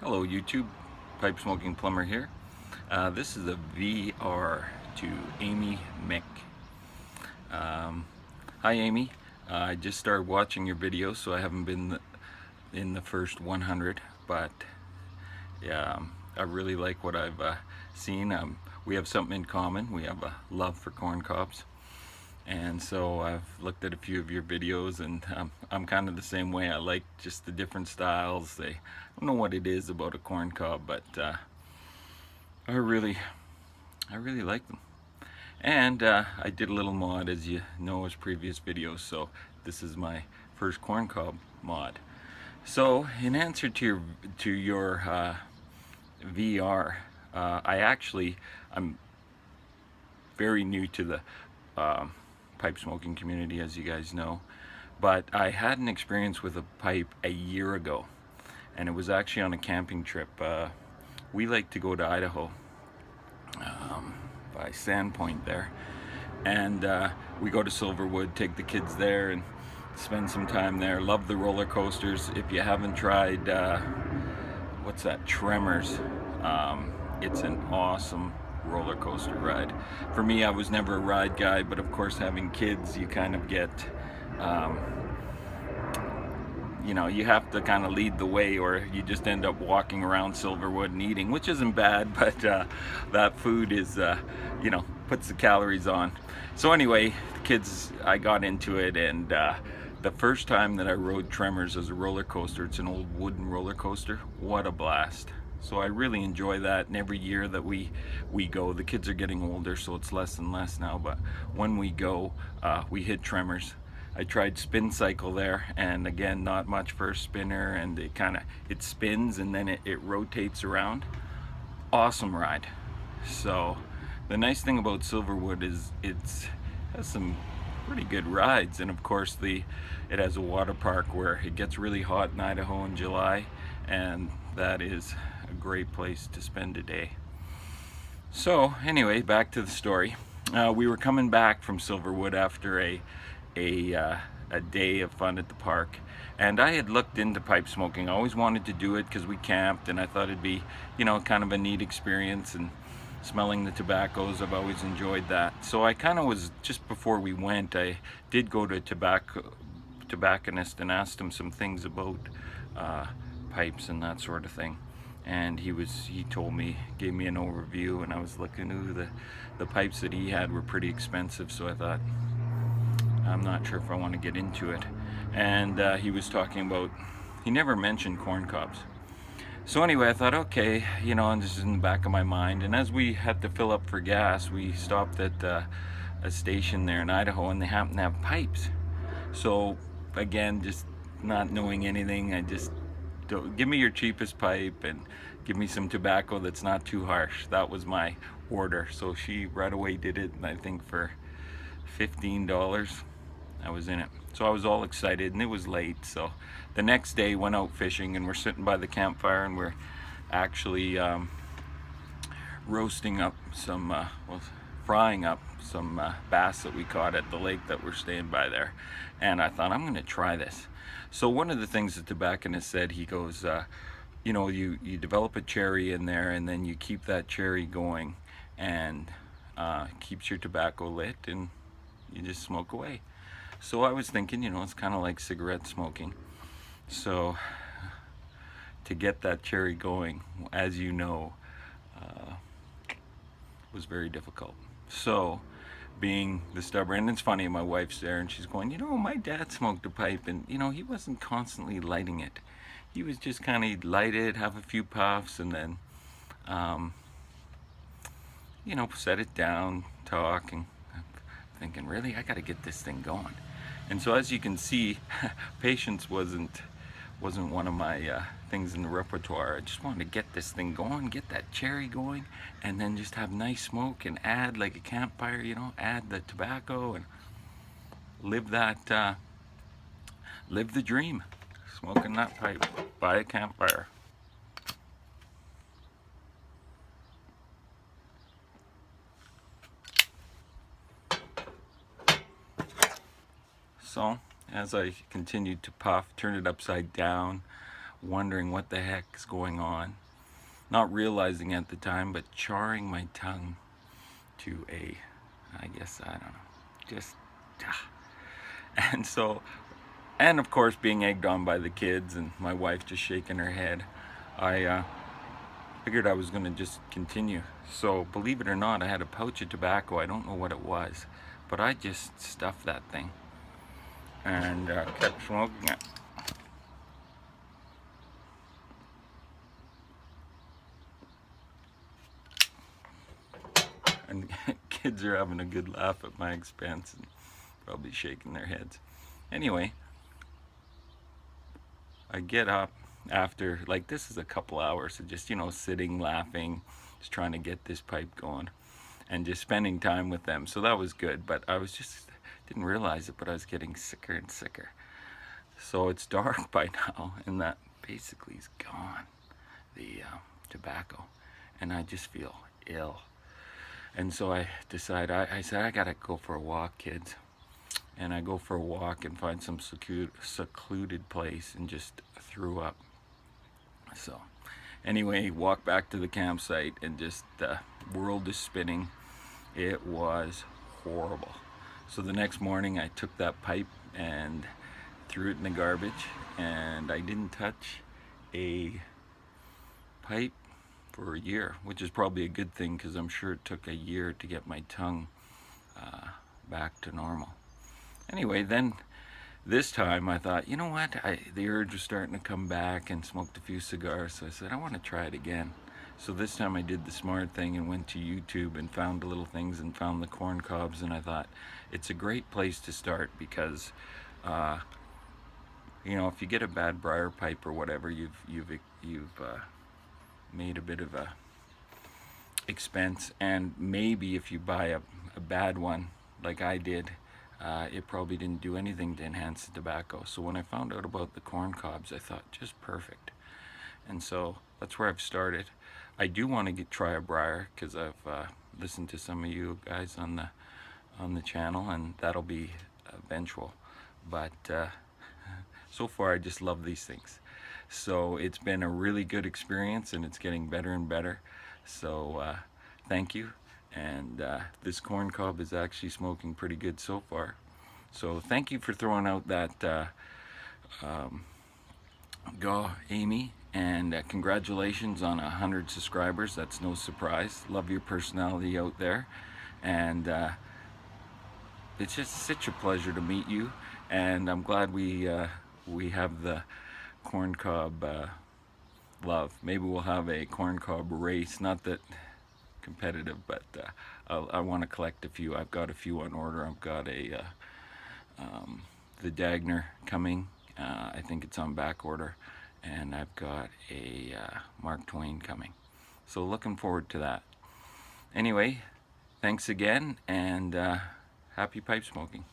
Hello YouTube, Pipe Smoking Plumber here. This is a VR to Amy Mick. Hi Amy, I just started watching your videos, so I haven't been in the first 100, but yeah, I really like what I've seen. We have something in common. We have a love for corn cobs. And so I've looked at a few of your videos, and I'm kind of the same way. I like just the different styles. I don't know what it is about a corn cob, but I really like them. And I did a little mod, as you know, as previous videos. So this is my first corn cob mod. So in answer to your VR, I'm very new to the pipe smoking community, as you guys know, but I had an experience with a pipe a year ago, and it was actually on a camping trip. We like to go to Idaho, by Sandpoint there, and we go to Silverwood, take the kids there, and spend some time there. Love the roller coasters. If you haven't tried, what's that, Tremors, it's an awesome roller coaster ride. For me, I was never a ride guy, but of course, having kids, you kind of get um, you have to kind of lead the way, or you just end up walking around Silverwood and eating, which isn't bad, but that food is, puts the calories on. So anyway, the kids, I got into it, and the first time that I rode Tremors as a roller coaster, it's an old wooden roller coaster, what a blast. So I really enjoy that, and every year that we go, the kids are getting older, so it's less and less now, but when we go, we hit Tremors. I tried Spin Cycle there, and again, not much for a spinner, and it spins and then it rotates around. Awesome ride. So the nice thing about Silverwood is it has some pretty good rides, and of course it has a water park where it gets really hot in Idaho in July, and that is a great place to spend a day. So anyway, back to the story. We were coming back from Silverwood after a day of fun at the park, and I had looked into pipe smoking. I always wanted to do it because we camped, and I thought it'd be, kind of a neat experience, and smelling the tobaccos, I've always enjoyed that. So I kind of was, just before we went, I did go to a tobacconist and asked him some things about pipes and that sort of thing, and he told me, gave me an overview, and I was looking, the pipes that he had were pretty expensive, so I thought, I'm not sure if I want to get into it. And he was talking about, he never mentioned corn cobs. So anyway, I thought, okay, and this is in the back of my mind. And as we had to fill up for gas, we stopped at a station there in Idaho, and they happened to have pipes. So again, just not knowing anything, I just, give me your cheapest pipe and give me some tobacco that's not too harsh. That was my order. So she right away did it, and I think for $15 I was in it. So I was all excited, and it was late. So the next day went out fishing, and we're sitting by the campfire, and we're actually roasting up some, frying up some bass that we caught at the lake that we're staying by there. And I thought, I'm going to try this. So one of the things the tobacconist said, he goes, you develop a cherry in there, and then you keep that cherry going, and keeps your tobacco lit, and you just smoke away. So I was thinking, it's kind of like cigarette smoking. So to get that cherry going, as you know, was very difficult. So being the stubborn, and it's funny, my wife's there, and she's going, my dad smoked a pipe, and he wasn't constantly lighting it. He was just kind of light it, have a few puffs, and then set it down, talk, and I'm thinking, really, I got to get this thing going. And so, as you can see, patience wasn't one of my things in the repertoire. I just wanted to get this thing going, get that cherry going, and then just have nice smoke and add, like a campfire, add the tobacco and live the dream, smoking that pipe by a campfire. So as I continued to puff, turn it upside down, wondering what the heck is going on, not realizing at the time, but charring my tongue to a, I guess, I don't know, just, and so, and of course being egged on by the kids and my wife just shaking her head, I figured I was going to just continue. So believe it or not, I had a pouch of tobacco. I don't know what it was, but I just stuffed that thing and kept smoking it. And kids are having a good laugh at my expense and probably shaking their heads. Anyway, I get up after, like, this is a couple hours of just, you know, sitting, laughing, just trying to get this pipe going and just spending time with them. So that was good, but I was just, didn't realize it, but I was getting sicker and sicker. So it's dark by now, and that basically is gone, the tobacco, and I just feel ill. And so I decide, I said, I gotta go for a walk, kids. And I go for a walk and find some secluded place and just threw up. So anyway, walk back to the campsite and just the world is spinning. It was horrible. So the next morning I took that pipe and threw it in the garbage, and I didn't touch a pipe for a year, which is probably a good thing because I'm sure it took a year to get my tongue back to normal. Anyway, then this time I thought, you know what, the urge was starting to come back, and smoked a few cigars, so I said I want to try it again. So this time I did the smart thing and went to YouTube and found little things and found the corn cobs, and I thought it's a great place to start because you know, if you get a bad briar pipe or whatever, you've made a bit of a expense, and maybe if you buy a bad one like I did, it probably didn't do anything to enhance the tobacco. So when I found out about the corn cobs, I thought just perfect, and so that's where I've started. I do want to try a briar because I've listened to some of you guys on the channel, and that'll be eventual, but so far I just love these things. So it's been a really good experience, and it's getting better and better. So thank you. And this corn cob is actually smoking pretty good so far. So thank you for throwing out that go Amy, and congratulations on 100 subscribers. That's no surprise. Love your personality out there, and it's just such a pleasure to meet you, and I'm glad we have the corn cob love. Maybe we'll have a corn cob race, not that competitive, but I want to collect a few. I've got a few on order. I've got a the Dagner coming. I think it's on back order, and I've got a Mark Twain coming. So looking forward to that. Anyway, thanks again, and happy pipe smoking.